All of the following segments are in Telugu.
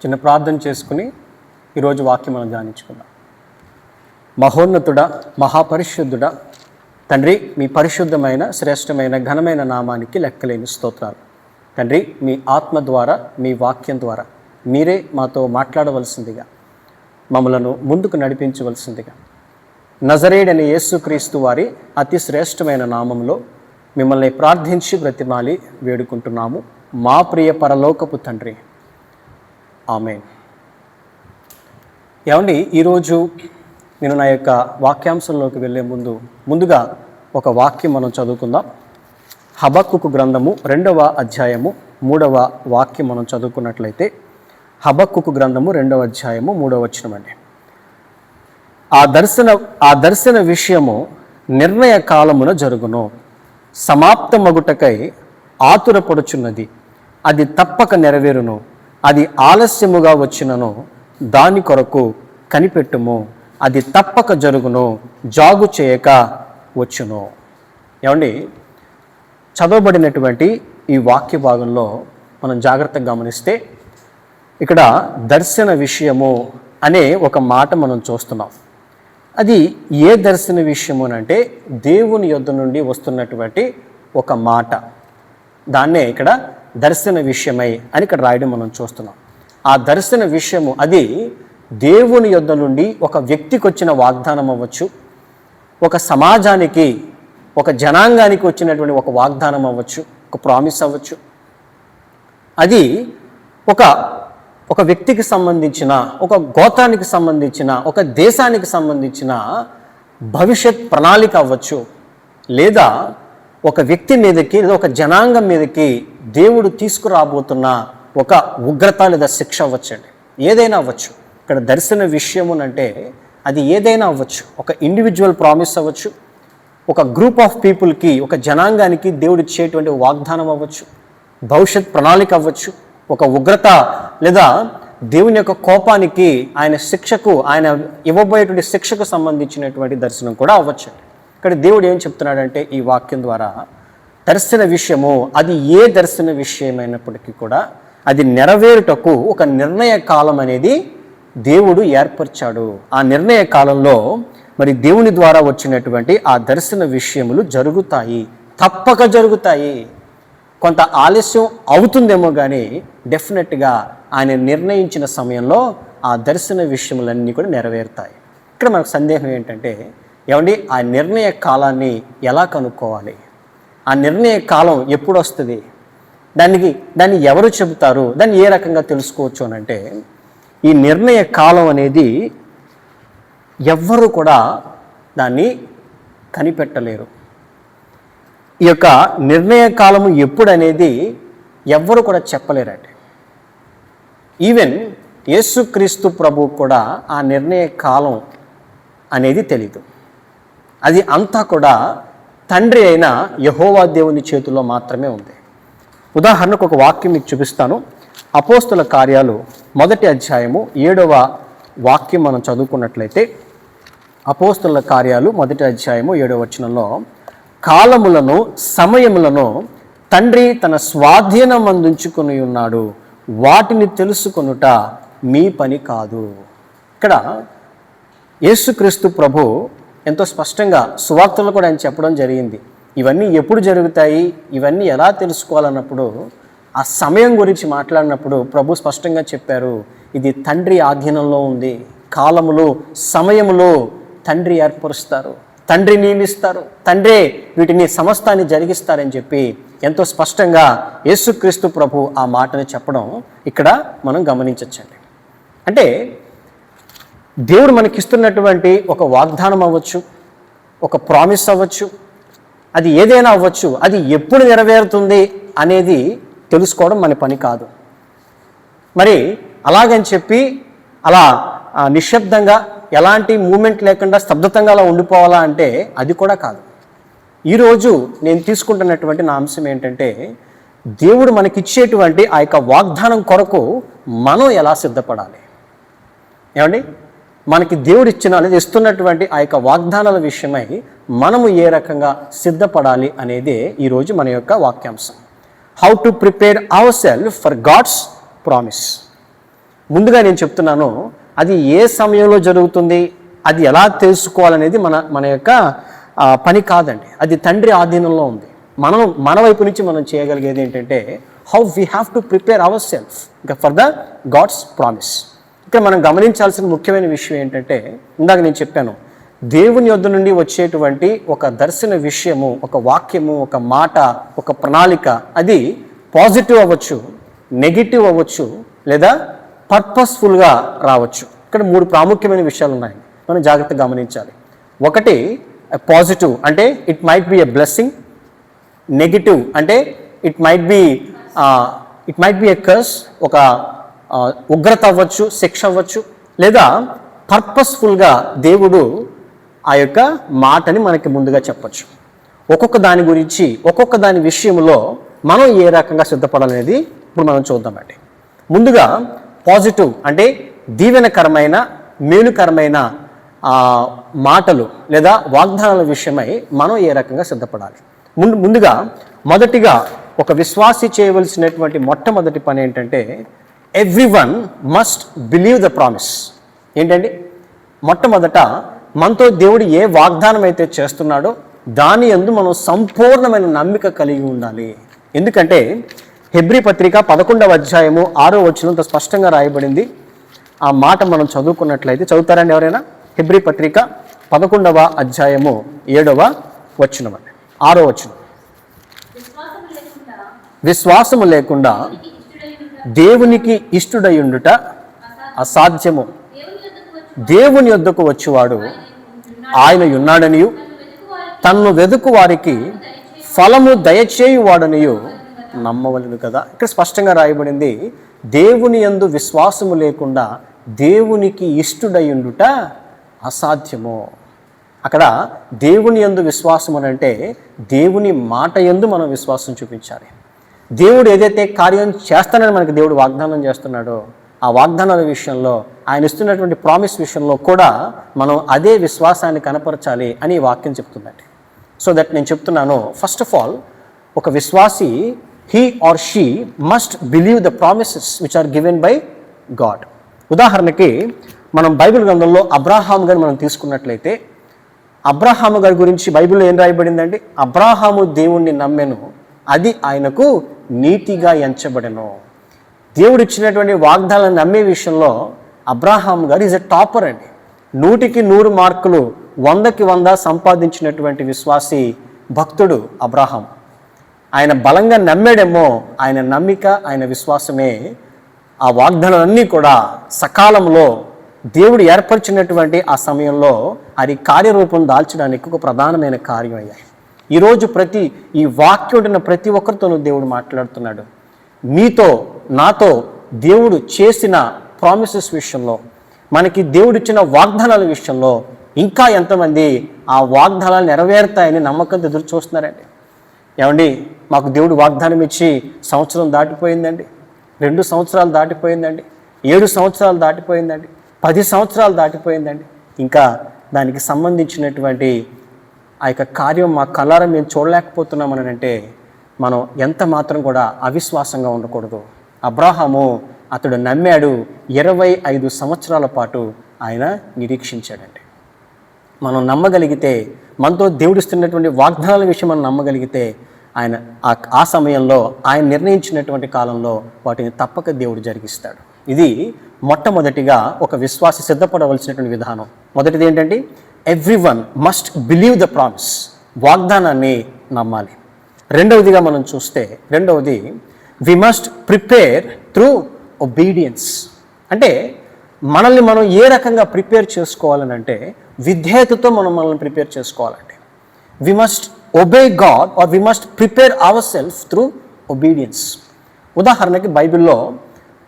చిన్న ప్రార్థన చేసుకుని ఈరోజు వాక్యం మనం ధ్యానించుకుందాం. మహోన్నతుడా, మహాపరిశుద్ధుడా తండ్రి, మీ పరిశుద్ధమైన శ్రేష్టమైన ఘనమైన నామానికి లెక్కలేని స్తోత్రాలు. తండ్రి, మీ ఆత్మ ద్వారా, మీ వాక్యం ద్వారా మీరే మాతో మాట్లాడవలసిందిగా, మమ్మలను ముందుకు నడిపించవలసిందిగా నజరేయుడైన యేసుక్రీస్తు వారి అతి శ్రేష్టమైన నామంలో మిమ్మల్ని ప్రార్థించి బ్రతిమాలి వేడుకుంటున్నాము. మా ప్రియ పరలోకపు తండ్రి, ఆమేన్. ఏమండి, ఈరోజు నేను నా యొక్క వాక్యాంశంలోకి వెళ్ళే ముందుగా ఒక వాక్యం మనం చదువుకుందాం. హబక్కుకు గ్రంథము 2వ అధ్యాయము 3వ వాక్యం మనం చదువుకున్నట్లయితే, హబక్కుకు గ్రంథము 2వ అధ్యాయము 3వ వచనం అండి. ఆ దర్శన విషయము నిర్ణయ కాలమున జరుగును, సమాప్తమగుటకై ఆతురపడుచున్నది, అది తప్పక నెరవేరును, అది ఆలస్యముగా వచ్చినను దాని కొరకు కనిపెట్టుము, అది తప్పక జరుగును, జాగు చేయక వచ్చును. ఏమండి, చదవబడినటువంటి ఈ వాక్య భాగంలో మనం జాగ్రత్తగా గమనిస్తే ఇక్కడ దర్శన విషయము అనే ఒక మాట మనం చూస్తున్నాం. అది ఏ దర్శన విషయము అంటే దేవుని యొద్ద నుండి వస్తున్నటువంటి ఒక మాట. దాన్నే ఇక్కడ దర్శన విషయమై అని ఇక్కడ రాయడం మనం చూస్తున్నాం. ఆ దర్శన విషయము అది దేవుని యొద్ద నుండి ఒక వ్యక్తికి వచ్చిన వాగ్దానం అవ్వచ్చు, ఒక సమాజానికి, ఒక జనాంగానికి వచ్చినటువంటి ఒక వాగ్దానం అవ్వచ్చు, ఒక ప్రామిస్ అవ్వచ్చు. అది ఒక వ్యక్తికి సంబంధించిన, ఒక గోత్రానికి సంబంధించిన, ఒక దేశానికి సంబంధించిన భవిష్యత్ ప్రణాళిక అవ్వచ్చు, లేదా ఒక వ్యక్తి మీదకి లేదా ఒక జనాంగం మీదకి దేవుడు తీసుకురాబోతున్న ఒక ఉగ్రత లేదా శిక్ష అవ్వచ్చండి. ఏదైనా అవ్వచ్చు. ఇక్కడ దర్శన విషయమునంటే అది ఏదైనా అవ్వచ్చు. ఒక ఇండివిజువల్ ప్రామిస్ అవ్వచ్చు, ఒక గ్రూప్ ఆఫ్ పీపుల్కి, ఒక జనాంగానికి దేవుడు ఇచ్చేటువంటి వాగ్దానం అవ్వచ్చు, భవిష్యత్ ప్రణాళిక అవ్వచ్చు, ఒక ఉగ్రత లేదా దేవుని యొక్క కోపానికి, ఆయన శిక్షకు, ఆయన ఇవ్వబోయేటువంటి శిక్షకు సంబంధించినటువంటి దర్శనం కూడా అవ్వచ్చు. ఇక్కడ దేవుడు ఏం చెప్తున్నాడంటే ఈ వాక్యం ద్వారా, దర్శన విషయము అది ఏ దర్శన విషయమైనప్పటికీ కూడా అది నెరవేరుటకు ఒక నిర్ణయ కాలం అనేది దేవుడు ఏర్పరిచాడు. ఆ నిర్ణయ కాలంలో మరి దేవుని ద్వారా వచ్చినటువంటి ఆ దర్శన విషయములు జరుగుతాయి, తప్పక జరుగుతాయి. కొంత ఆలస్యం అవుతుందేమో కానీ డెఫినెట్గా ఆయన నిర్ణయించిన సమయంలో ఆ దర్శన విషయములన్నీ కూడా నెరవేరుతాయి. ఇక్కడ మనకు సందేహం ఏంటంటే, ఏమండి, ఆ నిర్ణయ కాలాన్ని ఎలా కనుక్కోవాలి? ఆ నిర్ణయ కాలం ఎప్పుడు వస్తుంది? దాన్ని ఎవరు చెబుతారు? దాన్ని ఏ రకంగా తెలుసుకోవచ్చు అని అంటే, ఈ నిర్ణయ కాలం అనేది ఎవ్వరు కూడా దాన్ని కనిపెట్టలేరు. ఈ యొక్క నిర్ణయ కాలము ఎప్పుడు అనేది ఎవ్వరు కూడా చెప్పలేరండి. ఈవెన్ యేసుక్రీస్తు ప్రభువు కూడా ఆ నిర్ణయ కాలం అనేది తెలీదు. అది అంతా కూడా తండ్రి అయిన యెహోవా దేవుని చేతుల్లో మాత్రమే ఉంది. ఉదాహరణకు ఒక వాక్యం మీకు చూపిస్తాను. అపోస్తుల కార్యాలు 1వ అధ్యాయము 7వ వాక్యం మనం చదువుకున్నట్లయితే, అపోస్తుల కార్యాలు 1వ అధ్యాయము 7వ వచనంలో, కాలములను సమయములను తండ్రి తన స్వాధీనం అందించుకుని ఉన్నాడు, వాటిని తెలుసుకొనుట మీ పని కాదు. ఇక్కడ యేసుక్రీస్తు ప్రభు ఎంతో స్పష్టంగా సువార్తలు కూడా ఆయన చెప్పడం జరిగింది. ఇవన్నీ ఎప్పుడు జరుగుతాయి, ఇవన్నీ ఎలా తెలుసుకోవాలన్నప్పుడు, ఆ సమయం గురించి మాట్లాడినప్పుడు ప్రభు స్పష్టంగా చెప్పారు, ఇది తండ్రి ఆధీనంలో ఉంది. కాలములు సమయములు తండ్రి ఏర్పరుస్తారు, తండ్రి నియమిస్తారు, తండ్రే వీటిని సమస్తాన్ని జరిగిస్తారని చెప్పి ఎంతో స్పష్టంగా యేసుక్రీస్తు ప్రభు ఆ మాటను చెప్పడం ఇక్కడ మనం గమనించవచ్చండి. అంటే దేవుడు మనకిస్తున్నటువంటి ఒక వాగ్దానం అవ్వచ్చు, ఒక ప్రామిస్ అవ్వచ్చు, అది ఏదైనా అవ్వచ్చు, అది ఎప్పుడు నెరవేరుతుంది అనేది తెలుసుకోవడం మన పని కాదు. మరి అలాగని చెప్పి అలా నిశ్శబ్దంగా ఎలాంటి మూమెంట్ లేకుండా స్తబ్దతంగా అలా ఉండిపోవాలా అంటే అది కూడా కాదు. ఈరోజు నేను తీసుకుంటున్నటువంటి నా అంశం ఏంటంటే, దేవుడు మనకిచ్చేటువంటి ఆ యొక్క వాగ్దానం కొరకు మనం ఎలా సిద్ధపడాలి. ఏమండి, మనకి దేవుడు ఇచ్చిన లేదా ఇస్తున్నటువంటి ఆ యొక్క వాగ్దానాల విషయమై మనము ఏ రకంగా సిద్ధపడాలి అనేదే ఈరోజు మన యొక్క వాక్యాంశం. How to prepare our self for God's promise. ముందుగా నేను చెప్తున్నాను, అది ఏ సమయంలో జరుగుతుంది, అది ఎలా తెలుసుకోవాలనేది మన యొక్క పని కాదండి. అది తండ్రి ఆధీనంలో ఉంది. మన వైపు నుంచి మనం చేయగలిగేది ఏంటంటే how we have to prepare our self for the God's promise. ఇక్కడ మనం గమనించాల్సిన ముఖ్యమైన విషయం ఏంటంటే, ఇందాక నేను చెప్పాను, దేవుని యొద్ద నుండి వచ్చేటువంటి ఒక దర్శన విషయము, ఒక వాక్యము, ఒక మాట, ఒక ప్రణాళిక, అది పాజిటివ్ అవ్వచ్చు, నెగిటివ్ అవ్వచ్చు, లేదా పర్పస్ఫుల్గా రావచ్చు. ఇక్కడ 3 ప్రాముఖ్యమైన విషయాలు ఉన్నాయి, మనం జాగ్రత్తగా గమనించాలి. ఒకటి పాజిటివ్ అంటే it might be a blessing. Negative అంటే it might be a curse, ఒక ఉగ్రత అవ్వచ్చు, శిక్ష అవ్వచ్చు, లేదా పర్పస్ఫుల్గా దేవుడు ఆ యొక్క మాటని మనకి ముందుగా చెప్పచ్చు. ఒక్కొక్క దాని గురించి, ఒక్కొక్క దాని విషయంలో మనం ఏ రకంగా సిద్ధపడాలనేది ఇప్పుడు మనం చూద్దామండి. ముందుగా పాజిటివ్ అంటే దీవెనకరమైన, మేలుకరమైన మాటలు లేదా వాగ్దానాల విషయమై మనం ఏ రకంగా సిద్ధపడాలి. ముందుగా మొదటిగా ఒక విశ్వాసి చేయవలసినటువంటి మొట్టమొదటి పని ఏంటంటే everyone must believe the promise. ఏంటండి, మొట్టమొదట మనతో దేవుడు ఏ వాగ్దానం అయితే చేస్తున్నాడో దాని యందు మనం సంపూర్ణమైన నమ్మిక కలిగి ఉండాలి. ఎందుకంటే హెబ్రీ పత్రిక 11వ అధ్యాయము 6వ వచనంతో స్పష్టంగా రాయబడింది. ఆ మాట మనం చదువుకున్నట్లయితే, చదువుతారండి ఎవరైనా? హెబ్రీ పత్రిక 11వ అధ్యాయము 7వ వచనం, 6వ వచనం. విశ్వాసము లేకుండా దేవునికి ఇష్టుడయుండుట అసాధ్యము. దేవుని యొద్దకు వచ్చువాడు ఆయన ఉన్నాడనియు, తన్ను వెదుకు వారికి ఫలము దయచేయువాడనియు నమ్మవలను కదా. ఇక్కడ స్పష్టంగా రాయబడింది, దేవుని యందు విశ్వాసము లేకుండా దేవునికి ఇష్టుడయుండుట అసాధ్యము. అక్కడ దేవుని యందు విశ్వాసం అని అంటే దేవుని మాట యందు మనం విశ్వాసం చూపించాలి. దేవుడు ఏదైతే కార్యం చేస్తానని మనకి దేవుడు వాగ్దానం చేస్తున్నాడో ఆ వాగ్దానాల విషయంలో, ఆయన ఇస్తున్నటువంటి ప్రామిస్ విషయంలో కూడా మనం అదే విశ్వాసాన్ని కనపరచాలి అని ఈ వాక్యం చెప్తుందండి. సో దట్ నేను చెప్తున్నాను, ఫస్ట్ ఆఫ్ ఆల్ ఒక విశ్వాసి he or she must believe the promises which are given by God. ఉదాహరణకి మనం బైబిల్ గ్రంథంలో అబ్రాహాము గారిని మనం తీసుకున్నట్లయితే, అబ్రాహాము గారి గురించి బైబిల్లో ఏం రాయబడిందండి? అబ్రాహాము దేవుణ్ణి నమ్మెను, అది ఆయనకు నీతిగా ఎంచబడెను. దేవుడు ఇచ్చినటువంటి వాగ్దానాలను నమ్మే విషయంలో అబ్రాహాము గారు ఈజ్ ఎ టాపర్ అండి. 100కి 100 మార్కులు, 100కి 100 సంపాదించినటువంటి విశ్వాసి భక్తుడు అబ్రాహాం. ఆయన బలంగా నమ్మాడేమో, ఆయన నమ్మిక, ఆయన విశ్వాసమే ఆ వాగ్దానాలన్నీ కూడా సకాలంలో దేవుడు ఏర్పరిచినటువంటి ఆ సమయంలో అది కార్యరూపం దాల్చడానికి ఒక ప్రధానమైన కార్యం అయ్యాయి. ఈరోజు ఈ వాక్యం ఉంటున్న ప్రతి ఒక్కరితోనూ దేవుడు మాట్లాడుతున్నాడు. మీతో, నాతో దేవుడు చేసిన ప్రామిసెస్ విషయంలో, మనకి దేవుడు ఇచ్చిన వాగ్దానాల విషయంలో ఇంకా ఎంతమంది ఆ వాగ్దానాలు నెరవేరుతాయని నమ్మకంతో ఎదురు చూస్తున్నారండి. ఏమండి, మాకు దేవుడు వాగ్దానం ఇచ్చి సంవత్సరం దాటిపోయిందండి, 2 సంవత్సరాలు దాటిపోయిందండి, 7 సంవత్సరాలు దాటిపోయిందండి, 10 సంవత్సరాలు దాటిపోయిందండి, ఇంకా దానికి సంబంధించినటువంటి ఆ యొక్క కార్యం మా కళ్ళారా మేము చూడలేకపోతున్నామని అంటే మనం ఎంత మాత్రం కూడా అవిశ్వాసంగా ఉండకూడదు. అబ్రాహాము అతడు నమ్మాడు, 25 సంవత్సరాల పాటు ఆయన నిరీక్షించాడండి. మనం నమ్మగలిగితే, మనతో దేవుడిస్తున్నటువంటి వాగ్దానాల విషయం మనం నమ్మగలిగితే, ఆయన ఆ సమయంలో ఆయన నిర్ణయించినటువంటి కాలంలో వాటిని తప్పక దేవుడు జరిగిస్తాడు. ఇది మొట్టమొదటిగా ఒక విశ్వాసి సిద్ధపడవలసినటువంటి విధానం. మొదటిది ఏంటంటే everyone must believe the promise, వాగ్దానాన్ని నమ్మాలి. రెండవదిగా మనం చూస్తే, we must prepare through obedience. అంటే మనల్ని మనం ఏ రకంగా ప్రిపేర్ చేసుకోవాలని అంటే విధేయతతో మనల్ని ప్రిపేర్ చేసుకోవాలంటే we must obey God or we must prepare our self through obedience. ఉదాహరణకి బైబిల్లో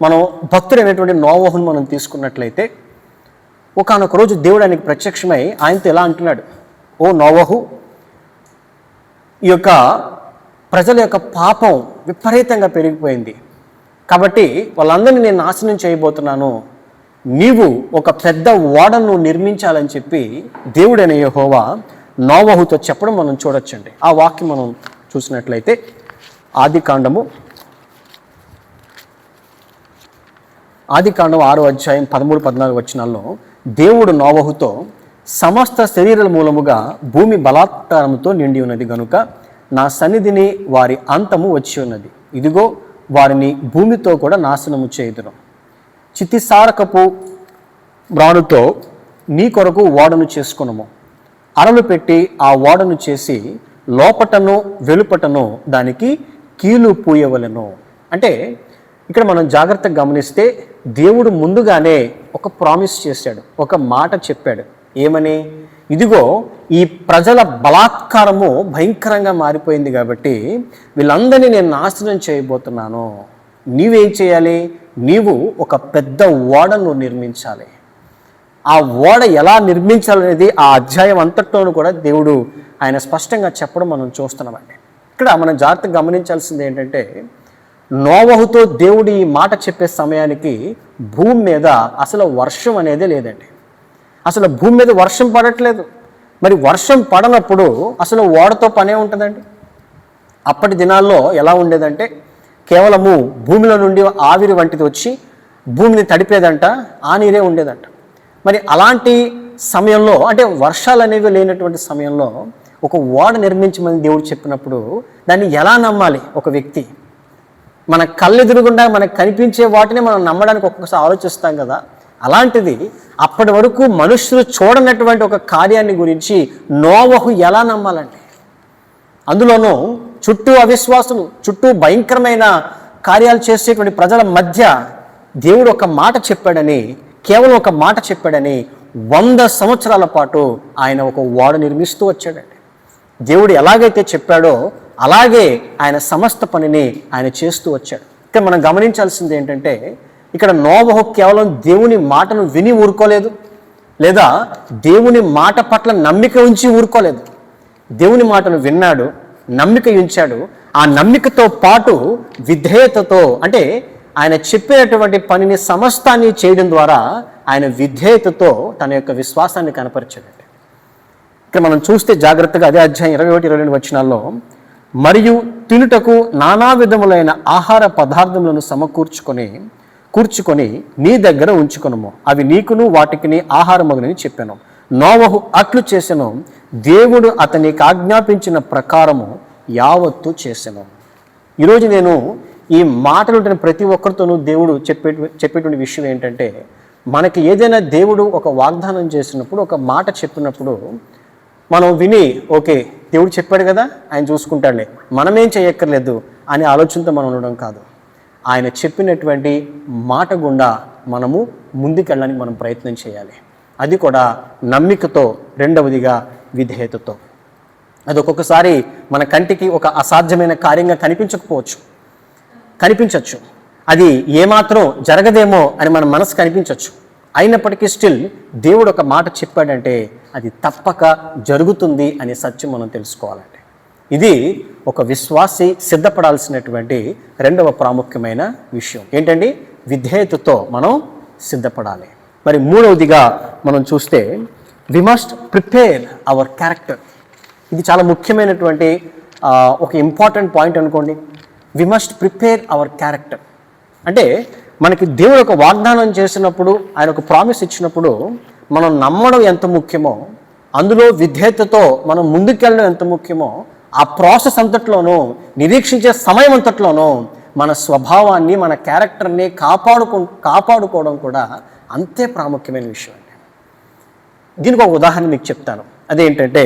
మనం భక్తుడైనటువంటి నోవహును మనం తీసుకున్నట్లయితే, ఒకానొక రోజు దేవుడు ఆయనకి ప్రత్యక్షమై ఆయనతో ఎలా అంటున్నాడు, ఓ నోవహు, ఈ యొక్క ప్రజల యొక్క పాపం విపరీతంగా పెరిగిపోయింది కాబట్టి వాళ్ళందరినీ నేను నాశనం చేయబోతున్నాను, నీవు ఒక పెద్ద ఓడను నిర్మించాలని చెప్పి దేవుడైన యెహోవా నోవహుతో చెప్పడం మనం చూడొచ్చండి. ఆ వాక్యం మనం చూసినట్లయితే ఆదికాండము ఆదికాండం 6వ అధ్యాయం 13-14 వచనాల్లో దేవుడు నోవహుతో సమస్త శరీరాల మూలముగా భూమి బలాత్కారముతో నిండి ఉన్నది గనుక నా సన్నిధిని వారి అంతము వచ్చి ఉన్నది, ఇదిగో వారిని భూమితో కూడా నాశనము చేయుదును. చితిసారకపు బ్రానుతో నీ కొరకు ఓడను చేసుకునము, అరలు పెట్టి ఆ ఓడను చేసి లోపటను వెలుపటను దానికి కీలు పూయవలెను. అంటే ఇక్కడ మనం జాగ్రత్తగా గమనిస్తే దేవుడు ముందుగానే ఒక ప్రామిస్ చేశాడు, ఒక మాట చెప్పాడు. ఏమని? ఇదిగో ఈ ప్రజల బలాత్కారము భయంకరంగా మారిపోయింది కాబట్టి వీళ్ళందరినీ నేను నాశనం చేయబోతున్నాను. నీవేం చేయాలి? నీవు ఒక పెద్ద ఓడను నిర్మించాలి. ఆ ఓడ ఎలా నిర్మించాలనేది ఆ అధ్యాయం అంతట్లోనూ కూడా దేవుడు ఆయన స్పష్టంగా చెప్పడం మనం చూస్తున్నామండి. ఇక్కడ మనం జాగ్రత్తగా గమనించాల్సింది ఏంటంటే, నోవహుతో దేవుడు ఈ మాట చెప్పే సమయానికి భూమి మీద అసలు వర్షం అనేది లేదండి. అసలు భూమి మీద వర్షం పడట్లేదు. మరి వర్షం పడనప్పుడు అసలు ఓడతో పనే ఉంటుందండి. అప్పటి దినాల్లో ఎలా ఉండేదంటే, కేవలము భూమిలో నుండి ఆవిరి వంటిది వచ్చి భూమిని తడిపేదంట, ఆ నీరే ఉండేదంట. మరి అలాంటి సమయంలో, అంటే వర్షాలు అనేవి లేనటువంటి సమయంలో ఒక ఓడ నిర్మించమని దేవుడు చెప్పినప్పుడు దాన్ని ఎలా నమ్మాలి? ఒక వ్యక్తి మన కళ్ళెదురుగుండా మనకు కనిపించే వాటిని మనం నమ్మడానికి ఒక్కొక్కసారి ఆలోచిస్తాం కదా. అలాంటిది అప్పటి వరకు మనుషులు చూడనటువంటి ఒక కార్యాన్ని గురించి నోవహు ఎలా నమ్మాలండి? అందులోనూ చుట్టూ అవిశ్వాసులు, చుట్టూ భయంకరమైన కార్యాలు చేసేటువంటి ప్రజల మధ్య దేవుడు ఒక మాట చెప్పాడని, కేవలం ఒక మాట చెప్పాడని 100 సంవత్సరాల పాటు ఆయన ఒక ఓడ నిర్మిస్తూ వచ్చాడండి. దేవుడు ఎలాగైతే చెప్పాడో అలాగే ఆయన సమస్త పనిని ఆయన చేస్తూ వచ్చాడు. ఇక్కడ మనం గమనించాల్సింది ఏంటంటే, ఇక్కడ నోవహు కేవలం దేవుని మాటను విని ఊరుకోలేదు, లేదా దేవుని మాట పట్ల నమ్మిక ఉంచి ఊరుకోలేదు. దేవుని మాటను విన్నాడు, నమ్మిక ఉంచాడు. ఆ నమ్మికతో పాటు విధేయతతో, అంటే ఆయన చెప్పినటువంటి పనిని సమస్తాన్ని చేయడం ద్వారా ఆయన విధేయతతో తన యొక్క విశ్వాసాన్ని కనపరిచాడు. ఇక్కడ మనం చూస్తే జాగ్రత్తగా అదే అధ్యాయం 21-22 వచనాల్లో, మరియు తినుటకు నానా విధములైన ఆహార పదార్థములను కూర్చుకొని నీ దగ్గర ఉంచుకొనుము, అవి నీకును వాటికిని ఆహారమగునని చెప్పాను. నోవహు అట్లు చేసెను, దేవుడు అతనికి ఆజ్ఞాపించిన ప్రకారము యావత్తు చేసెను. ఈరోజు నేను ఈ మాటలు ప్రతి ఒక్కరితోనూ దేవుడు చెప్పేటువంటి విషయం ఏంటంటే, మనకి ఏదైనా దేవుడు ఒక వాగ్దానం చేసినప్పుడు, ఒక మాట చెప్పినప్పుడు మనం విని, ఓకే దేవుడు చెప్పాడు కదా, ఆయన చూసుకుంటాడులే, మనమేం చేయక్కర్లేదు అనే ఆలోచనతో మనం ఉండడం కాదు. ఆయన చెప్పినటువంటి మాట గుండా మనము ముందుకెళ్ళడానికి మనం ప్రయత్నం చేయాలి. అది కూడా నమ్మికతో, రెండవదిగా విధేయతతో. అది ఒక్కొక్కసారి మన కంటికి ఒక అసాధ్యమైన కార్యంగా కనిపించవచ్చు. అది ఏమాత్రం జరగదేమో అని మన మనసు కనిపించవచ్చు. అయినప్పటికీ స్టిల్ దేవుడు ఒక మాట చెప్పాడంటే అది తప్పక జరుగుతుంది అనే సత్యం మనం తెలుసుకోవాలంటే, ఇది ఒక విశ్వాసి సిద్ధపడాల్సినటువంటి రెండవ ప్రాముఖ్యమైన విషయం ఏంటండి? విధేయతతో మనం సిద్ధపడాలి. మరి మూడవదిగా మనం చూస్తే, we must prepare our character. ఇది చాలా ముఖ్యమైనటువంటి ఒక ఇంపార్టెంట్ పాయింట్ అనుకోండి. We must prepare our character. అంటే మనకి దేవుడు ఒక వాగ్దానం చేసినప్పుడు, ఆయన ఒక ప్రామిస్ ఇచ్చినప్పుడు మనం నమ్మడం ఎంత ముఖ్యమో, అందులో విధేయతతో మనం ముందుకెళ్ళడం ఎంత ముఖ్యమో, ఆ ప్రాసెస్ అంతట్లోనూ, నిరీక్షించే సమయం అంతట్లోనూ మన స్వభావాన్ని, మన క్యారెక్టర్ని కాపాడుకోవడం కూడా అంతే ప్రాముఖ్యమైన విషయం అండి. దీనికి ఒక ఉదాహరణ మీకు చెప్తాను. అదేంటంటే,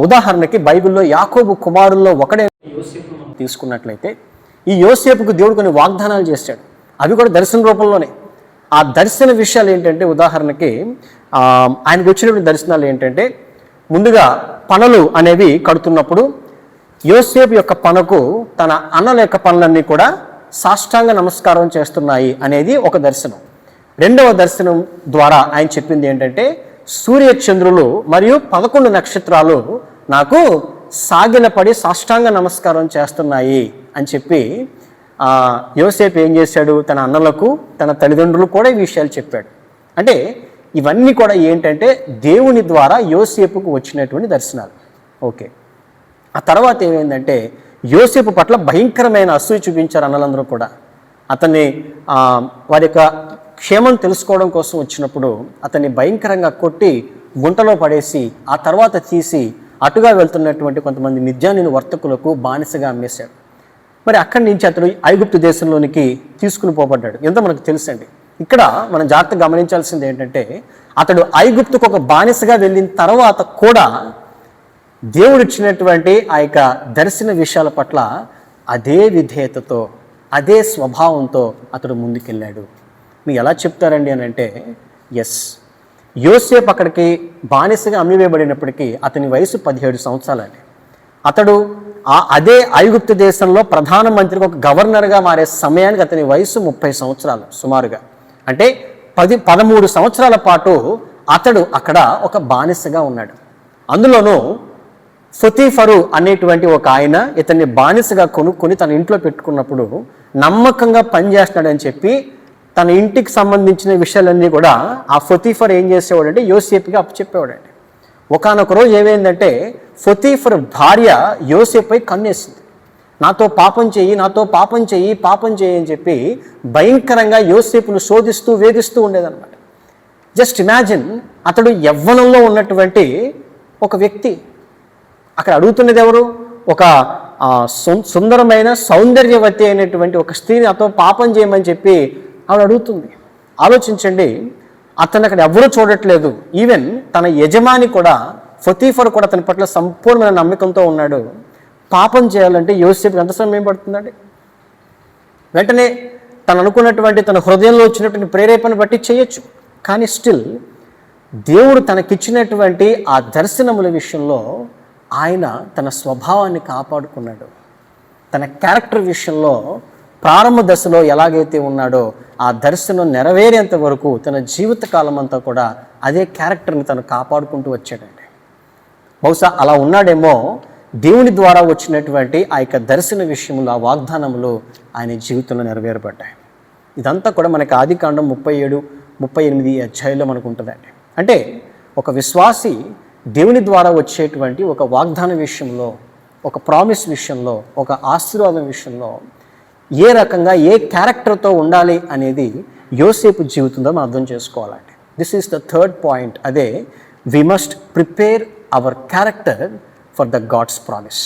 ఉదాహరణకి బైబిల్లో యాకోబు కుమారుల్లో ఒకడే యోసేపు తీసుకున్నట్లయితే, ఈ యోసేపుకు దేవుడు కొన్ని వాగ్దానాలు చేశాడు. అవి కూడా దర్శన రూపంలోనే. ఆ దర్శన విషయాలు ఏంటంటే, ఉదాహరణకి ఆయనకు వచ్చినటువంటి దర్శనాలు ఏంటంటే, ముందుగా పనులు అనేవి కడుతున్నప్పుడు యోసేపు యొక్క పనకు తన అన్నల యొక్క పనులన్నీ కూడా సాష్టాంగ నమస్కారం చేస్తున్నాయి అనేది ఒక దర్శనం. రెండవ దర్శనం ద్వారా ఆయన చెప్పింది ఏంటంటే, సూర్యచంద్రులు మరియు 11 నక్షత్రాలు నాకు సాగిలపడి సాష్టాంగ నమస్కారం చేస్తున్నాయి అని చెప్పి యోసేపు ఏం చేశాడు? తన అన్నలకు, తన తల్లిదండ్రులు కూడా ఈ విషయాలు చెప్పాడు. అంటే ఇవన్నీ కూడా ఏంటంటే దేవుని ద్వారా యోసేపుకు వచ్చినటువంటి దర్శనాలు. ఓకే, ఆ తర్వాత ఏమైందంటే, యోసేపు పట్ల భయంకరమైన అసూయ చూపించారు అన్నలందరూ కూడా. అతన్ని వారి యొక్క క్షేమం తెలుసుకోవడం కోసం వచ్చినప్పుడు అతన్ని భయంకరంగా కొట్టి గుంటలో పడేసి ఆ తర్వాత తీసి అటుగా వెళ్తున్నటువంటి కొంతమంది మిద్యానీయుల వర్తకులకు బానిసగా అమ్మేశాడు. మరి అక్కడి నుంచి అతడు ఐగుప్తు దేశంలోనికి తీసుకుని పోబడ్డాడు. ఎంత మనకు తెలుసండి. ఇక్కడ మనం జాగ్రత్తగా గమనించాల్సింది ఏంటంటే అతడు ఐగుప్తుకు ఒక బానిసగా వెళ్ళిన తర్వాత కూడా దేవుడు ఇచ్చినటువంటి ఆ యొక్క దర్శన విషయాల పట్ల అదే విధేయతతో అదే స్వభావంతో అతడు ముందుకెళ్ళాడు. మీరు ఎలా చెప్తారండి అని అంటే, ఎస్, యోసేపు అక్కడికి బానిసగా అమ్మివేయబడినప్పటికీ అతని వయసు 17 సంవత్సరాలండి. అతడు అదే ఐగుప్తు దేశంలో ప్రధానమంత్రికి ఒక గవర్నర్గా మారే సమయానికి అతని వయసు 30 సంవత్సరాలు సుమారుగా. అంటే 13 సంవత్సరాల పాటు అతడు అక్కడ ఒక బానిసగా ఉన్నాడు. అందులోనూ పొతీఫరు అనేటువంటి ఒక ఆయన ఇతన్ని బానిసగా కొనుక్కొని తన ఇంట్లో పెట్టుకున్నప్పుడు నమ్మకంగా పనిచేస్తున్నాడని చెప్పి తన ఇంటికి సంబంధించిన విషయాలన్నీ కూడా ఆ పొతీఫర్ ఏం చేసేవాడంటే యోసేపుకి అప్పచెప్పేవాడండి. ఒకానొక రోజు ఏమైందంటే పొతీఫర్ భార్య యోసేపుపై కన్నేసింది. నాతో పాపం చెయ్యి, నాతో పాపం చెయ్యి, పాపం చెయ్యి అని చెప్పి భయంకరంగా యోసేపును శోధిస్తూ వేధిస్తూ ఉండేదన్నమాట. జస్ట్ ఇమాజిన్, అతడు యవ్వనంలో ఉన్నటువంటి ఒక వ్యక్తి అక్కడ అడుగుతున్నది ఎవరు? ఒక సుందరమైన సౌందర్యవతి అయినటువంటి ఒక స్త్రీని నాతో పాపం చేయమని చెప్పి ఆవిడ అడుగుతుంది. ఆలోచించండి, అతను అక్కడ ఎవరూ చూడట్లేదు. ఈవెన్ తన యజమాని కూడా, పొతీఫర్ కూడా అతని పట్ల సంపూర్ణమైన నమ్మకంతో ఉన్నాడు. పాపం చేయాలంటే యోసేపుకి ఎంత సమయం పడుతుందండి? వెంటనే తను అనుకున్నటువంటి తన హృదయంలో వచ్చినటువంటి ప్రేరేపణ బట్టి చేయొచ్చు. కానీ స్టిల్ దేవుడు తనకిచ్చినటువంటి ఆ దర్శనముల విషయంలో ఆయన తన స్వభావాన్ని కాపాడుకున్నాడు. తన క్యారెక్టర్ విషయంలో ప్రారంభ దశలో ఎలాగైతే ఉన్నాడో ఆ దర్శనం నెరవేరేంత వరకు తన జీవితకాలం అంతా కూడా అదే క్యారెక్టర్ని తను కాపాడుకుంటూ వచ్చాడండి. బహుశా అలా ఉన్నాడేమో దేవుని ద్వారా వచ్చినటువంటి ఆ యొక్క దర్శన విషయంలో, ఆ వాగ్దానములు ఆయన జీవితంలో నెరవేరబడ్డాయి. ఇదంతా కూడా మనకి ఆదికాండం 37-38 అధ్యాయంలో మనకు ఉంటుందండి. అంటే ఒక విశ్వాసి దేవుని ద్వారా వచ్చేటువంటి ఒక వాగ్దాన విషయంలో, ఒక ప్రామిస్ విషయంలో, ఒక ఆశీర్వాదం విషయంలో ఏ రకంగా ఏ క్యారెక్టర్తో ఉండాలి అనేది యోసేపు జీవితంలో మనం అర్థం చేసుకోవాలండి. This is the third point. అదే, we must prepare our character for the God's promise.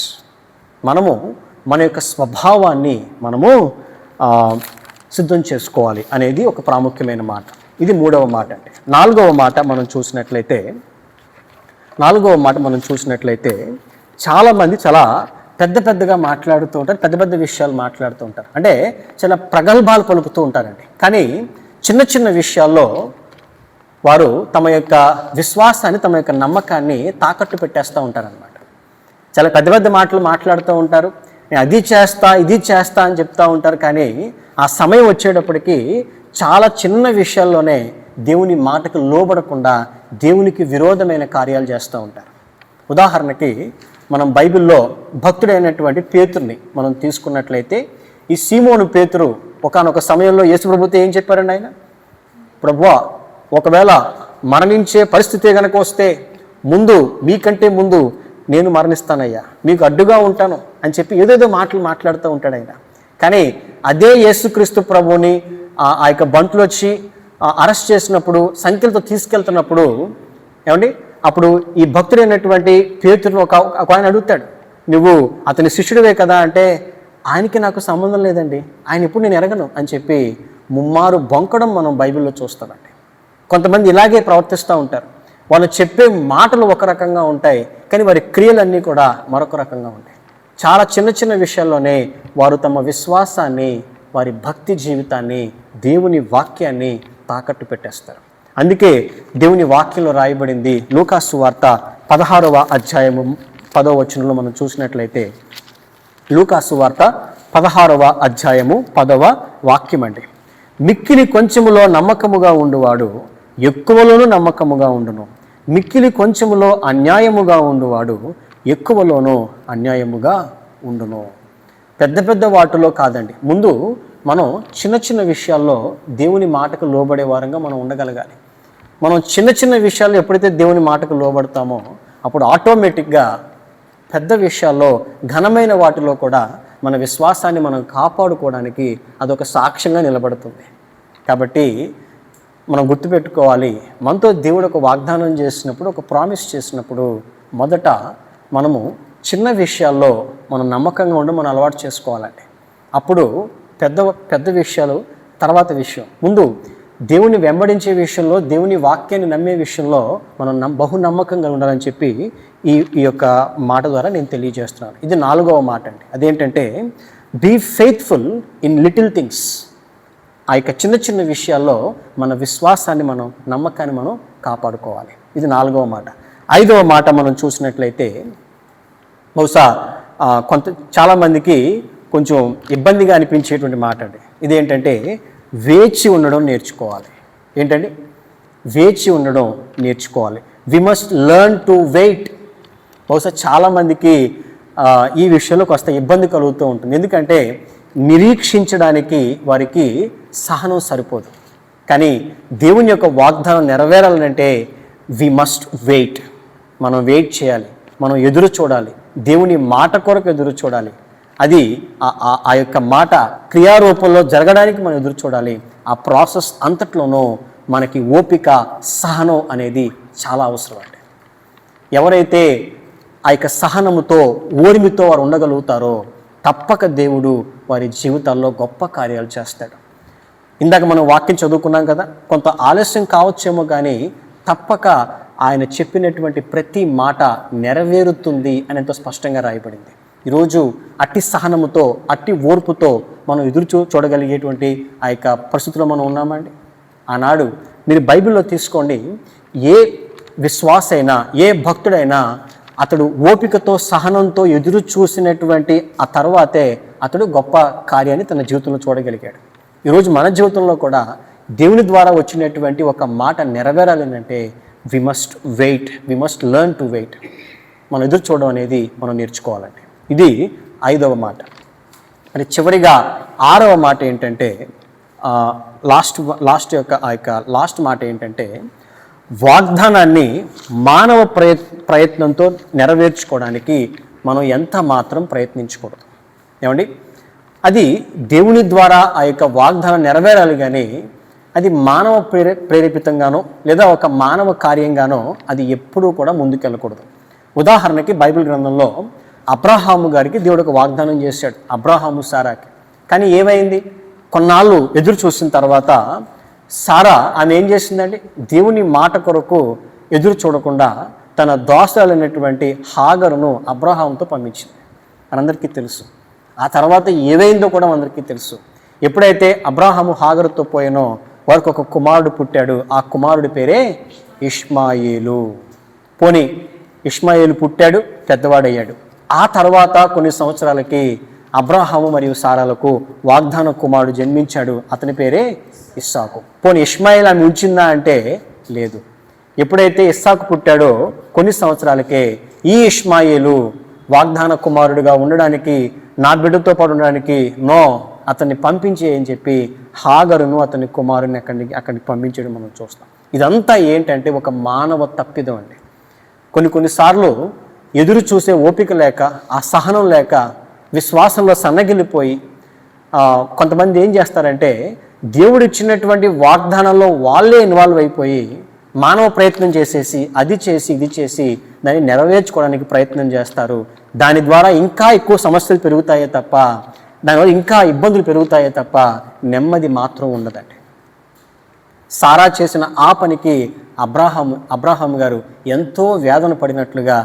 మనము మన యొక్క స్వభావాన్ని మనము సిద్ధం చేసుకోవాలి అనేది ఒక ప్రాముఖ్యమైన మాట. ఇది 3వ మాట అండి. 4వ మాట మనం చూసినట్లయితే చాలామంది చాలా పెద్దగా మాట్లాడుతూ ఉంటారు, పెద్ద విషయాలు మాట్లాడుతూ ఉంటారు. అంటే చాలా ప్రగల్భాలు పలుకుతూ ఉంటారండి. కానీ చిన్న విషయాల్లో వారు తమ యొక్క విశ్వాసాన్ని, తమ యొక్క నమ్మకాన్ని తాకట్టు పెట్టేస్తూ ఉంటారనమాట. చాలా పెద్ద మాటలు మాట్లాడుతూ ఉంటారు. నేను అది చేస్తా, ఇది చేస్తా అని చెప్తూ ఉంటారు. కానీ ఆ సమయం వచ్చేటప్పటికి చాలా చిన్న విషయాల్లోనే దేవుని మాటకు లోబడకుండా దేవునికి విరోధమైన కార్యాలు చేస్తూ ఉంటారు. ఉదాహరణకి మనం బైబిల్లో భక్తుడైనటువంటి పేతురుని మనం తీసుకున్నట్లయితే, ఈ సీమోను పేతురు ఒకానొక సమయంలో యేసుప్రభుతో ఏం చెప్పారండి ఆయన? ప్రభువా, ఒకవేళ మరణించే పరిస్థితే కనుక వస్తే మీకంటే ముందు నేను మరణిస్తానయ్యా, మీకు అడ్డుగా ఉంటాను అని చెప్పి ఏదేదో మాట్లాడుతూ ఉంటాడు ఆయన. కానీ అదే యేసుక్రీస్తు ప్రభువుని ఆ యొక్క బంటులు వచ్చి అరెస్ట్ చేసినప్పుడు, సంఖ్యలతో తీసుకెళ్తున్నప్పుడు ఏమండి, అప్పుడు ఈ భక్తుడైనటువంటి పేతురును ఒక ఆయన అడుగుతాడు, నువ్వు అతని శిష్యుడివే కదా అంటే, ఆయనకి నాకు సంబంధం లేదండి, ఆయన ఇప్పుడు నేను ఎరగను అని చెప్పి ముమ్మారు బొంకడం మనం బైబిల్లో చూస్తామండి. కొంతమంది ఇలాగే ప్రవర్తిస్తూ ఉంటారు. వాళ్ళు చెప్పే మాటలు ఒక రకంగా ఉంటాయి, కానీ వారి క్రియలన్నీ కూడా మరొక రకంగా ఉంటాయి. చాలా చిన్న విషయాల్లోనే వారు తమ విశ్వాసాన్ని, వారి భక్తి జీవితాన్ని, దేవుని వాక్యాన్ని తాకట్టు పెట్టేస్తారు. అందుకే దేవుని వాక్యంలో రాయబడింది, లూకాసు వార్త 16వ అధ్యాయము 10వ వచనంలో మనం చూసినట్లయితే, లూకాసు వార్త 16వ అధ్యాయము 10వ వాక్యం అండి. మిక్కిలి కొంచెములో నమ్మకముగా ఉండువాడు ఎక్కువలోనూ నమ్మకముగా ఉండును, మిక్కిలి కొంచెములో అన్యాయముగా ఉండువాడు ఎక్కువలోనూ అన్యాయముగా ఉండును. పెద్ద వాటిలో కాదండి, ముందు మనం చిన్న విషయాల్లో దేవుని మాటకు లోబడే వారంగా మనం ఉండగలగాలి. మనం చిన్న విషయాల్లో ఎప్పుడైతే దేవుని మాటకు లోబడతామో అప్పుడు ఆటోమేటిక్గా పెద్ద విషయాల్లో, ఘనమైన వాటిలో కూడా మన విశ్వాసాన్ని మనం కాపాడుకోవడానికి అదొక సాక్ష్యంగా నిలబడుతుంది. కాబట్టి మనం గుర్తుపెట్టుకోవాలి, మనతో దేవుడు ఒక వాగ్దానం చేసినప్పుడు, ఒక ప్రామిస్ చేసినప్పుడు మొదట మనము చిన్న విషయాల్లో మనం నమ్మకంగా ఉండి మనం అలవాటు చేసుకోవాలండి. అప్పుడు పెద్ద పెద్ద విషయాలు తర్వాత విషయం. ముందు దేవుని వెంబడించే విషయంలో, దేవుని వాక్యాన్ని నమ్మే విషయంలో మనం బహు నమ్మకంగా ఉండాలని చెప్పి ఈ యొక్క మాట ద్వారా నేను తెలియజేస్తున్నాను. ఇది 4వ మాట అండి. అదేంటంటే be faithful in little things. ఆ యొక్క చిన్న చిన్న విషయాల్లో మన విశ్వాసాన్ని, మనం నమ్మకాన్ని మనం కాపాడుకోవాలి. ఇది 4వ మాట. 5వ మాట మనం చూసినట్లయితే బహుశా చాలామందికి కొంచెం ఇబ్బందిగా అనిపించేటువంటి మాట అండి. ఇదేంటంటే వేచి ఉండడం నేర్చుకోవాలి. ఏంటండి? వేచి ఉండడం నేర్చుకోవాలి. We must learn to wait. బహుశా చాలామందికి ఈ విషయంలో కాస్త ఇబ్బంది కలుగుతూ ఉంటుంది. ఎందుకంటే నిరీక్షించడానికి వారికి సహనం సరిపోదు. కానీ దేవుని యొక్క వాగ్దానం నెరవేరాలంటే వి మస్ట్ వెయిట్. మనం వెయిట్ చేయాలి, మనం ఎదురు చూడాలి, దేవుని మాట కొరకు ఎదురు చూడాలి. అది ఆ యొక్క మాట క్రియారూపంలో జరగడానికి మనం ఎదురు చూడాలి. ఆ ప్రాసెస్ అంతట్లోనూ మనకి ఓపిక, సహనం అనేది చాలా అవసరం అండి. ఎవరైతే ఆ యొక్క సహనముతో, ఓర్మితో వారు ఉండగలుగుతారో తప్పక దేవుడు వారి జీవితాల్లో గొప్ప కార్యాలు చేస్తాడు. ఇందాక మనం వాక్యం చదువుకున్నాం కదా, కొంత ఆలస్యం కావచ్చేమో కానీ తప్పక ఆయన చెప్పినటువంటి ప్రతి మాట నెరవేరుతుంది అని ఎంతో స్పష్టంగా రాయబడింది. ఈరోజు అట్టి సహనముతో, అట్టి ఓర్పుతో మనం ఎదురు చూడగలిగేటువంటి ఆ యొక్క పరిస్థితుల్లో మనం ఉన్నామండి. ఆనాడు మీరు బైబిల్లో తీసుకోండి, ఏ విశ్వాసైనా, ఏ భక్తుడైనా అతడు ఓపికతో, సహనంతో ఎదురు చూసినటువంటి ఆ తర్వాతే అతడు గొప్ప కార్యాన్ని తన జీవితంలో చూడగలిగాడు. ఈరోజు మన జీవితంలో కూడా దేవుని ద్వారా వచ్చినటువంటి ఒక మాట నెరవేరాలి అంటే we must wait, we must learn to wait. మనం ఎదురు చూడడం అనేది మనం నేర్చుకోవాలండి. ఇది 5వ మాట. మరి చివరిగా 6వ మాట ఏంటంటే లాస్ట్ మాట ఏంటంటే వాగ్దానాన్ని మానవ ప్రయత్నంతో నెరవేర్చుకోవడానికి మనం ఎంత మాత్రం ప్రయత్నించకూడదు. ఏమండి? అది దేవుని ద్వారా ఆ యొక్క వాగ్దానం నెరవేరాలి, కానీ అది మానవ ప్రేరేపితంగానో లేదా ఒక మానవ కార్యంగానో అది ఎప్పుడూ కూడా ముందుకెళ్ళకూడదు. ఉదాహరణకి బైబిల్ గ్రంథంలో అబ్రహాము గారికి దేవుడు ఒక వాగ్దానం చేశాడు, అబ్రహాము సారాకి. కానీ ఏమైంది? కొన్నాళ్ళు ఎదురు చూసిన తర్వాత సారా ఆమె ఏం చేసిందండి? దేవుని మాట కొరకు ఎదురు చూడకుండా తన దోసలైనటువంటి హాగరును అబ్రహాముతో పంపించింది. మనందరికీ తెలుసు. ఆ తర్వాత ఏమైందో కూడా మనందరికీ తెలుసు. ఎప్పుడైతే అబ్రహాము హాగరుతో పోయానో వారికి ఒక కుమారుడు పుట్టాడు. ఆ కుమారుడి పేరే ఇష్మాయేలు. పోనీ ఇష్మాయేలు పుట్టాడు, పెద్దవాడయ్యాడు. ఆ తర్వాత కొన్ని సంవత్సరాలకి అబ్రహాము మరియు సారాలకు వాగ్దాన కుమారుడు జన్మించాడు. అతని పేరే ఇస్సాకు. పోనీ ఇష్మాయేల్ ఆమె ఉంచిందా అంటే లేదు. ఎప్పుడైతే ఇస్సాకు పుట్టాడో కొన్ని సంవత్సరాలకే ఈ ఇష్మాయేలు వాగ్దాన కుమారుడిగా ఉండడానికి, నా బిడ్డతో పాటు ఉండడానికి నో, అతన్ని పంపించే అని చెప్పి హాగరును అతని కుమారుని అక్కడికి పంపించడం మనం చూస్తాం. ఇదంతా ఏంటంటే ఒక మానవ తప్పిదం అండి. కొన్నిసార్లు ఎదురు చూసే ఓపిక లేక, ఆ సహనం లేక, విశ్వాసంలో సన్నగిల్లిపోయి కొంతమంది ఏం చేస్తారంటే దేవుడు ఇచ్చినటువంటి వాగ్దానంలో వాళ్ళే ఇన్వాల్వ్ అయిపోయి మానవ ప్రయత్నం చేసేసి అది చేసి ఇది చేసి దాన్ని నెరవేర్చుకోవడానికి ప్రయత్నం చేస్తారు. దాని ద్వారా ఇంకా ఎక్కువ సమస్యలు పెరుగుతాయే తప్ప, దానివల్ల ఇంకా ఇబ్బందులు పెరుగుతాయే తప్ప నెమ్మది మాత్రం ఉండదండి. సారా చేసిన ఆ పనికి అబ్రహాము గారు ఎంతో వేదన పడినట్లుగా,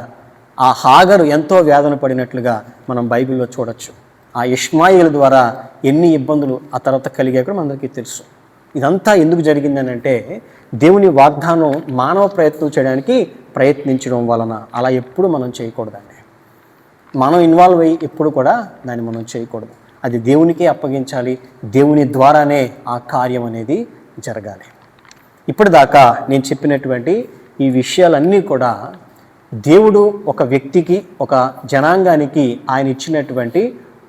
ఆ హాగరు ఎంతో వేదన పడినట్లుగా మనం బైబిల్లో చూడొచ్చు. ఆ ఇష్మాయేలు ద్వారా ఎన్ని ఇబ్బందులు ఆ తర్వాత కలిగాయి కూడా మనందరికీ తెలుసు. ఇదంతా ఎందుకు జరిగిందని అంటే దేవుని వాగ్దానం మానవ ప్రయత్నం చేయడానికి ప్రయత్నించడం వలన. అలా ఎప్పుడు మనం చేయకూడదండి. మనం ఇన్వాల్వ్ అయ్యి ఎప్పుడు కూడా దాన్ని మనం చేయకూడదు. అది దేవునికే అప్పగించాలి. దేవుని ద్వారానే ఆ కార్యం అనేది జరగాలి. ఇప్పటిదాకా నేను చెప్పినటువంటి ఈ విషయాలన్నీ కూడా దేవుడు ఒక వ్యక్తికి, ఒక జనాంగానికి ఆయన ఇచ్చినటువంటి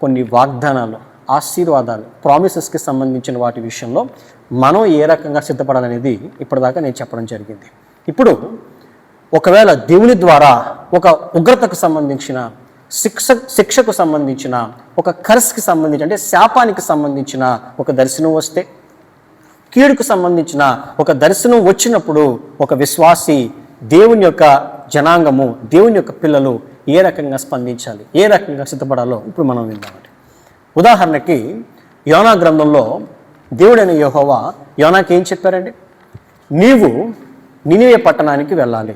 కొన్ని వాగ్దానాలు, ఆశీర్వాదాలు, ప్రామిసెస్కి సంబంధించిన వాటి విషయంలో మనం ఏ రకంగా సిద్ధపడాలనేది ఇప్పటిదాకా నేను చెప్పడం జరిగింది. ఇప్పుడు ఒకవేళ దేవుని ద్వారా ఒక ఉగ్రతకు సంబంధించిన, శిక్షకు సంబంధించిన, ఒక కర్స్కి సంబంధించి అంటే శాపానికి సంబంధించిన ఒక దర్శనం వస్తే, కీడుకు సంబంధించిన ఒక దర్శనం వచ్చినప్పుడు ఒక విశ్వాసి, దేవుని యొక్క జనాంగము, దేవుని యొక్క పిల్లలు ఏ రకంగా స్పందించాలి, ఏ రకంగా సిద్ధపడాలో ఇప్పుడు మనం విందామండి. ఉదాహరణకి యోనా గ్రంథంలో దేవుడైన యెహోవా యోనాకి ఏం చెప్పారండి? నీవు నినివే పట్టణానికి వెళ్ళాలి,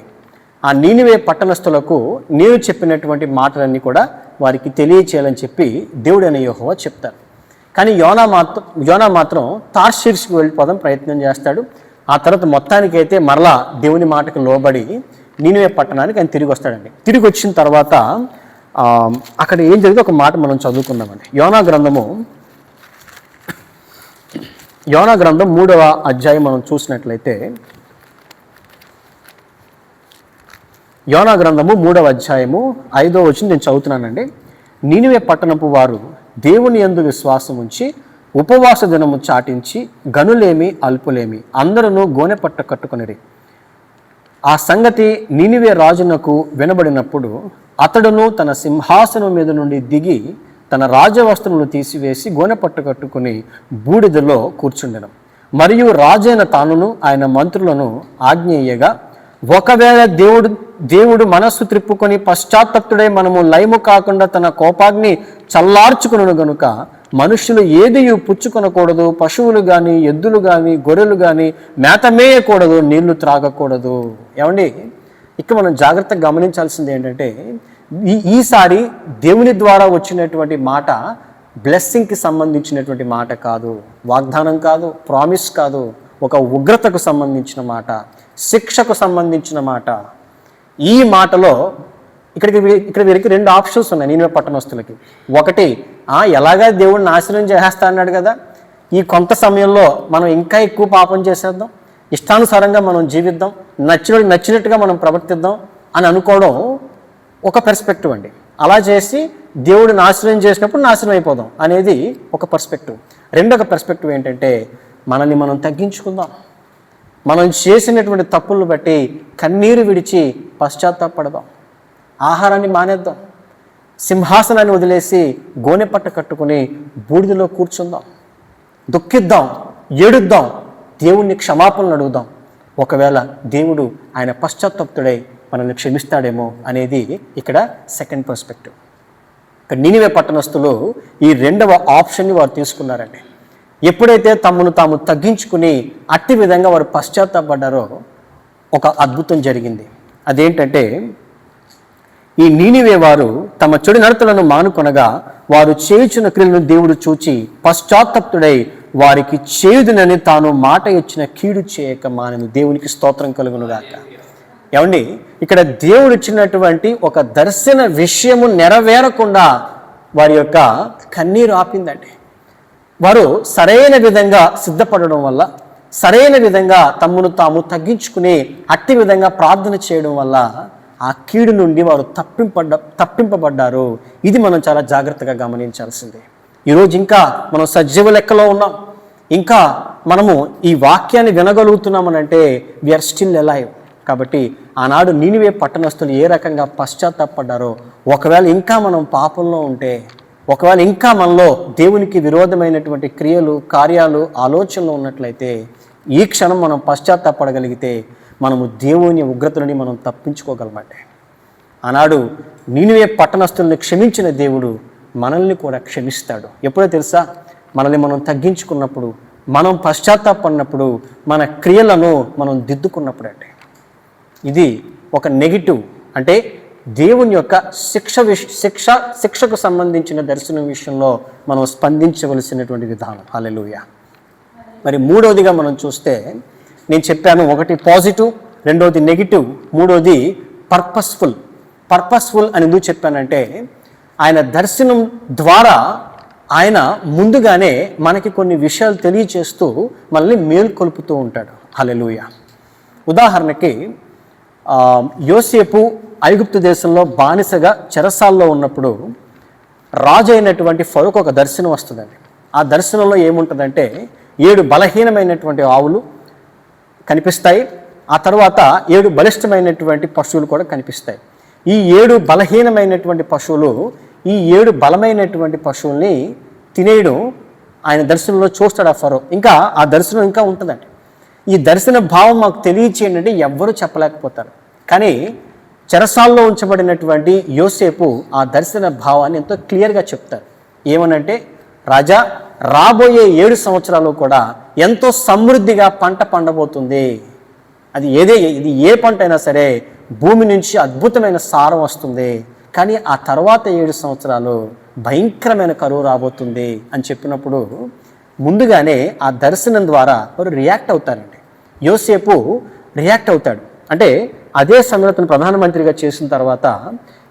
ఆ నినివే పట్టణస్థులకు నేను చెప్పినటువంటి మాటలన్నీ కూడా వారికి తెలియచేయాలని చెప్పి దేవుడైన యెహోవా చెప్తారు. కానీ యోనా మాత్రం తార్షీర్స్కి వెళ్ళిపోదాం ప్రయత్నం చేస్తాడు. ఆ తర్వాత మొత్తానికైతే మరలా దేవుని మాటకు లోబడి నినివే పట్టణానికి ఆయన తిరిగి వస్తాడండి. తిరిగి వచ్చిన తర్వాత అక్కడ ఏం జరిగిందో ఒక మాట మనం చదువుకుందామండి. యోనా గ్రంథం 3వ అధ్యాయం మనం చూసినట్లయితే, యోనా గ్రంథము 3వ అధ్యాయము 5వ వచనం నేను చదువుతున్నానండి. నినివే పట్టణపు వారు దేవుని యందు విశ్వాసం ఉంచి ఉపవాస దినము చాటించి గనులేమి అల్పులేమి అందరూ గోనె పట్ట కట్టుకొనిరి. ఆ సంగతి నినివే రాజునకు వినబడినప్పుడు అతడును తన సింహాసనం మీద నుండి దిగి తన రాజవస్త్రములు తీసివేసి గోనె పట్టు కట్టుకుని బూడిదలో కూర్చుండెను. మరియు రాజైన తానును ఆయన మంత్రులను ఆజ్ఞేయగా, ఒకవేళ దేవుడు మనస్సు త్రిప్పుకొని పశ్చాత్తప్తుడై మనము లయము కాకుండా తన కోపాగ్ని చల్లార్చుకును గనుక మనుష్యులు ఏదియు పుచ్చుకొనకూడదు, పశువులు కానీ, ఎద్దులు కానీ, గొర్రెలు కానీ మేత మేయకూడదు, నీళ్లు త్రాగకూడదు. ఏమండి, ఇక్కడ మనం జాగ్రత్తగా గమనించాల్సింది ఏంటంటే, ఈసారి దేవుని ద్వారా వచ్చినటువంటి మాట బ్లెస్సింగ్కి సంబంధించినటువంటి మాట కాదు, వాగ్దానం కాదు, ప్రామిస్ కాదు, ఒక ఉగ్రతకు సంబంధించిన మాట, శిక్షకు సంబంధించిన మాట. ఈ మాటలో ఇక్కడ వీరికి 2 ఆప్షన్స్ ఉన్నాయి నినివే పట్టణస్తులకి. ఒకటి, ఎలాగా దేవుడిని నాశనం చేసేస్తా అన్నాడు కదా, ఈ కొంత సమయంలో మనం ఇంకా ఎక్కువ పాపం చేసేద్దాం, ఇష్టానుసారంగా మనం జీవిద్దాం, నచ్చినట్టుగా మనం ప్రవర్తిద్దాం అని అనుకోవడం ఒక పర్స్పెక్టివ్ అండి. అలా చేసి దేవుడు నాశనం చేసినప్పుడు నాశనం అయిపోదాం అనేది ఒక పర్స్పెక్టివ్. రెండొక పర్స్పెక్టివ్ ఏంటంటే, మనల్ని మనం తగ్గించుకుందాం, మనం చేసినటువంటి తప్పులను బట్టి కన్నీరు విడిచి పశ్చాత్తాపడదాం, ఆహారాన్ని మానేద్దాం, సింహాసనాన్ని వదిలేసి గోనె పట్ట కట్టుకుని బూడిదలో కూర్చుందాం, దుఃఖిద్దాం, ఏడుద్దాం, దేవుణ్ణి క్షమాపణలు అడుగుదాం. ఒకవేళ దేవుడు ఆయన పశ్చాత్తాప్తుడై మనల్ని క్షమిస్తాడేమో అనేది ఇక్కడ సెకండ్ పర్స్పెక్టివ్. ఇక్కడ నినివే పట్టణస్తులు ఈ 2వ ఆప్షన్ని వారు తీసుకున్నారండి. ఎప్పుడైతే తమను తాము తగ్గించుకుని అట్టి విధంగా వారు పశ్చాత్తాపడ్డారో ఒక అద్భుతం జరిగింది. అదేంటంటే, ఈ నినివే వారు తమ చెడు నడతలను మానుకొనగా వారు చేయుచున్న క్రియలను దేవుడు చూచి పశ్చాత్తప్తుడై వారికి చేయుదునని తాను మాట ఇచ్చిన కీడు చేయక మానని. దేవునికి స్తోత్రం కలుగునుగాక. ఏమండి, ఇక్కడ దేవుడు ఇచ్చినటువంటి ఒక దర్శన విషయము నెరవేరకుండా వారి యొక్క కన్నీరు ఆపిందండి. వారు సరైన విధంగా సిద్ధపడడం వల్ల, సరైన విధంగా తమను తాము తగ్గించుకుని అట్టి విధంగా ప్రార్థన చేయడం వల్ల ఆ కీడు నుండి వారు తప్పింపబడ్డారు. ఇది మనం చాలా జాగ్రత్తగా గమనించాల్సిందే. ఈరోజు ఇంకా మనం సజీవ లెక్కలో ఉన్నాం, ఇంకా మనము ఈ వాక్యాన్ని వినగలుగుతున్నామనంటే వీఆర్ స్టిల్ అలైవ్. కాబట్టి ఆనాడు నినివే పట్టణస్తులు ఏ రకంగా పశ్చాత్తాపడ్డారో, ఒకవేళ ఇంకా మనం పాపంలో ఉంటే, ఒకవేళ ఇంకా మనలో దేవునికి విరోధమైనటువంటి క్రియలు, కార్యాలు, ఆలోచనలు ఉన్నట్లయితే, ఈ క్షణం మనం పశ్చాత్తాపడగలిగితే మనము దేవుని ఉగ్రత నుండి మనం తప్పించుకోగలమంటే. ఆనాడు నినివే పట్టణస్తుల్ని క్షమించిన దేవుడు మనల్ని కూడా క్షమిస్తాడు. ఎప్పుడో తెలుసా? మనల్ని మనం తగ్గించుకున్నప్పుడు, మనం పశ్చాత్తాపడినప్పుడు, మన క్రియలను మనం దిద్దుకున్నప్పుడు. అంటే ఇది ఒక నెగిటివ్, అంటే దేవుని యొక్క శిక్షకు సంబంధించిన దర్శనం విషయంలో మనం స్పందించవలసినటువంటి విధానం. హల్లెలూయా. మరి మూడవదిగా మనం చూస్తే, నేను చెప్పాను, ఒకటి పాజిటివ్, రెండవది నెగిటివ్, మూడవది పర్పస్ఫుల్ అని ఎందుకు చెప్పానంటే, ఆయన దర్శనం ద్వారా ఆయన ముందుగానే మనకి కొన్ని విషయాలు తెలియచేస్తూ మనల్ని మేల్కొల్పుతూ ఉంటాడు. హల్లెలూయా. ఉదాహరణకి యోసేపు ఐగుప్తు దేశంలో బానిసగా చెరసాల్లో ఉన్నప్పుడు రాజు అయినటువంటి ఫరోకు ఒక దర్శనం వస్తుందండి. ఆ దర్శనంలో ఏముంటుందంటే, 7 బలహీనమైనటువంటి ఆవులు కనిపిస్తాయి, ఆ తర్వాత 7 బలిష్టమైనటువంటి పశువులు కూడా కనిపిస్తాయి. ఈ 7 బలహీనమైనటువంటి పశువులు ఈ 7 బలమైనటువంటి పశువుల్ని తినేయడం ఆయన దర్శనంలో చూస్తాడు ఆ ఫరో. ఇంకా ఆ దర్శనం ఇంకా ఉంటుందండి. ఈ దర్శన భావం మాకు తెలియచేయండి అంటే ఎవ్వరూ చెప్పలేకపోతారు. కానీ చెరసాల్లో ఉంచబడినటువంటి యోసేపు ఆ దర్శన భావాన్ని ఎంతో క్లియర్గా చెప్తారు. ఏమనంటే, రాజా, రాబోయే 7 సంవత్సరాలు కూడా ఎంతో సమృద్ధిగా పంట పండబోతుంది. ఇది ఏ పంట అయినా సరే భూమి నుంచి అద్భుతమైన సారం వస్తుంది. కానీ ఆ తర్వాత 7 సంవత్సరాలు భయంకరమైన కరువు రాబోతుంది అని చెప్పినప్పుడు ముందుగానే ఆ దర్శనం ద్వారా వారు రియాక్ట్ అవుతారండి. యోసేపు రియాక్ట్ అవుతాడు. అంటే అదే సమయంలో ప్రధానమంత్రిగా చేసిన తర్వాత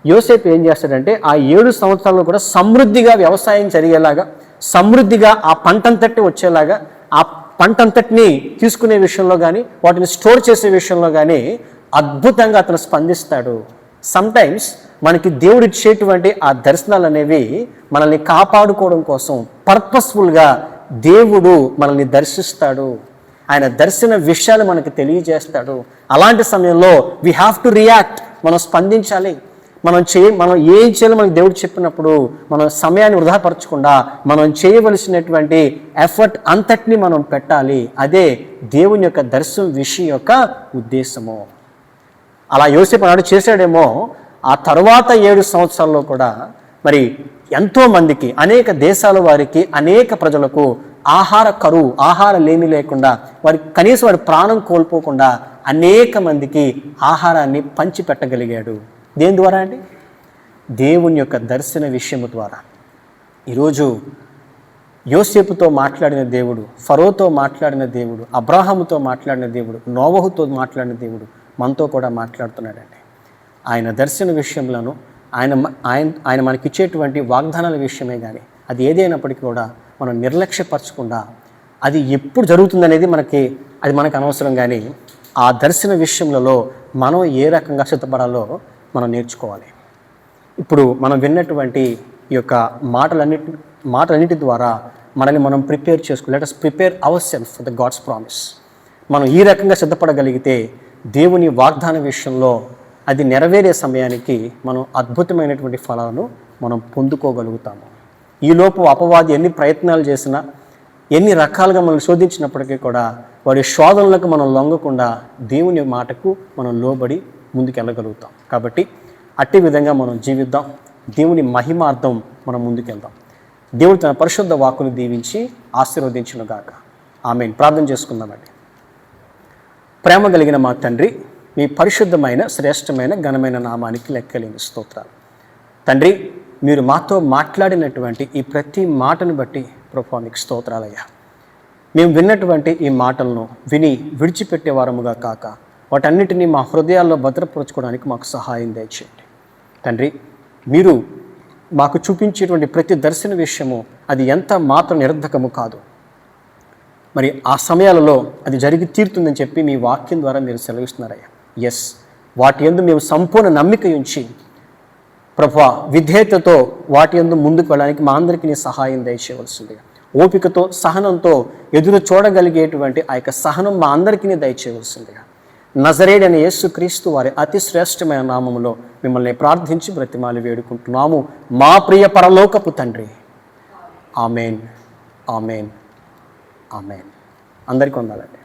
యోసేపు ఏం చేస్తాడంటే ఆ 7 సంవత్సరాల్లో కూడా సమృద్ధిగా వ్యవసాయం జరిగేలాగా, సమృద్ధిగా ఆ పంటంతటి వచ్చేలాగా, ఆ పంటంతటిని తీసుకునే విషయంలో కానీ, వాటిని స్టోర్ చేసే విషయంలో కానీ అద్భుతంగా అతను స్పందిస్తాడు. సమ్టైమ్స్ మనకి దేవుడు ఇచ్చేటువంటి ఆ దర్శనాలు అనేవి మనల్ని కాపాడుకోవడం కోసం పర్పస్ఫుల్గా దేవుడు మనల్ని దర్శిస్తాడు. ఆయన దర్శన విషయాలు మనకు తెలియజేస్తాడు. అలాంటి సమయంలో వీ హ్యావ్ టు రియాక్ట్. మనం స్పందించాలి. మనం ఏం చేయాలో మనకు దేవుడు చెప్పినప్పుడు మనం సమయాన్ని వృధాపరచకుండా మనం చేయవలసినటువంటి ఎఫర్ట్ అంతటిని మనం పెట్టాలి. అదే దేవుని యొక్క దర్శనం విషయం యొక్క ఉద్దేశము. అలా యోసేపు నాడు చేశాడేమో. ఆ తర్వాత 7 సంవత్సరాల్లో కూడా మరి ఎంతో మందికి, అనేక దేశాల వారికి, అనేక ప్రజలకు ఆహార కరువు, ఆహార లేమి లేకుండా, కనీసం వారి ప్రాణం కోల్పోకుండా అనేక మందికి ఆహారాన్ని పంచిపెట్టగలిగాడు. దేని ద్వారా అండి? దేవుని యొక్క దర్శన విషయము ద్వారా. ఈరోజు యోసేపుతో మాట్లాడిన దేవుడు, ఫరోతో మాట్లాడిన దేవుడు, అబ్రాహాముతో మాట్లాడిన దేవుడు, నోవహుతో మాట్లాడిన దేవుడు మనతో కూడా మాట్లాడుతున్నాడండి. ఆయన దర్శన విషయంలోనూ ఆయన మనకిచ్చేటువంటి వాగ్దానాల విషయమే కానీ అది ఏదైనప్పటికీ కూడా మనం నిర్లక్ష్యపరచకుండా, అది ఎప్పుడు జరుగుతుందనేది మనకు అనవసరం. కానీ ఆ దర్శన విషయంలో మనం ఏ రకంగా సిద్ధపడాలో మనం నేర్చుకోవాలి. ఇప్పుడు మనం విన్నటువంటి ఈ యొక్క మాటలన్నిటి ద్వారా మనల్ని మనం ప్రిపేర్ చేసుకోవాలి. Let us prepare our self for the God's promise. మనం ఈ రకంగా సిద్ధపడగలిగితే దేవుని వాగ్దాన విషయంలో అది నెరవేరే సమయానికి మనం అద్భుతమైనటువంటి ఫలాలను మనం పొందుకోగలుగుతాము. ఈలోపు అపవాది ఎన్ని ప్రయత్నాలు చేసినా, ఎన్ని రకాలుగా మనల్ని శోధించినప్పటికీ కూడా వాడి శోధనలకు మనం లొంగకుండా దేవుని మాటకు మనం లోబడి ముందుకెళ్ళగలుగుతాం. కాబట్టి అట్టి విధంగా మనం జీవిద్దాం. దేవుని మహిమార్థం మనం ముందుకెళ్దాం. దేవుడు తన పరిశుద్ధ వాక్కును దీవించి ఆశీర్వదించునుగాక. ఆమేన్. ప్రార్థన చేసుకుందామండి. ప్రేమ కలిగిన మా తండ్రి, మీ పరిశుద్ధమైన, శ్రేష్టమైన, ఘనమైన నామానికి లెక్కలేని స్తోత్రాలు. తండ్రి, మీరు మాతో మాట్లాడినటువంటి ఈ ప్రతి మాటను బట్టి ప్రభువా మీకు స్తోత్రాలయ్యా. మేము విన్నటువంటి ఈ మాటలను విని విడిచిపెట్టే వారముగా కాక వాటన్నిటినీ మా హృదయాల్లో భద్రపరచుకోవడానికి మాకు సహాయం దయచేయండి. తండ్రి, మీరు మాకు చూపించేటువంటి ప్రతి దర్శన విషయము అది ఎంత మాత్రం నిరర్ధకము కాదు. మరి ఆ సమయాలలో అది జరిగి తీరుతుందని చెప్పి మీ వాక్యం ద్వారా మీరు సెలవిస్తున్నారయ్యా. ఎస్, వాటి యందు మేము సంపూర్ణ నమ్మిక ఉంచి ప్రభువా విధేయతతో వాటి యందు ముందుకు వెళ్ళడానికి మా అందరికీ నీ సహాయం దయచేయవలసిందిగా, ఓపికతో, సహనంతో ఎదురు చూడగలిగేటువంటి ఆ యొక్క సహనం మా అందరికీ దయచేయవలసిందిగా నజరేయుడైన యేసుక్రీస్తు వారి అతి శ్రేష్టమైన నామములో మిమ్మల్ని ప్రార్థించి బ్రతిమాలి వేడుకుంటున్నాము మా ప్రియ పరలోకపు తండ్రి. ఆమేన్, ఆమేన్, ఆమేన్. అందరికీ వందాలండి.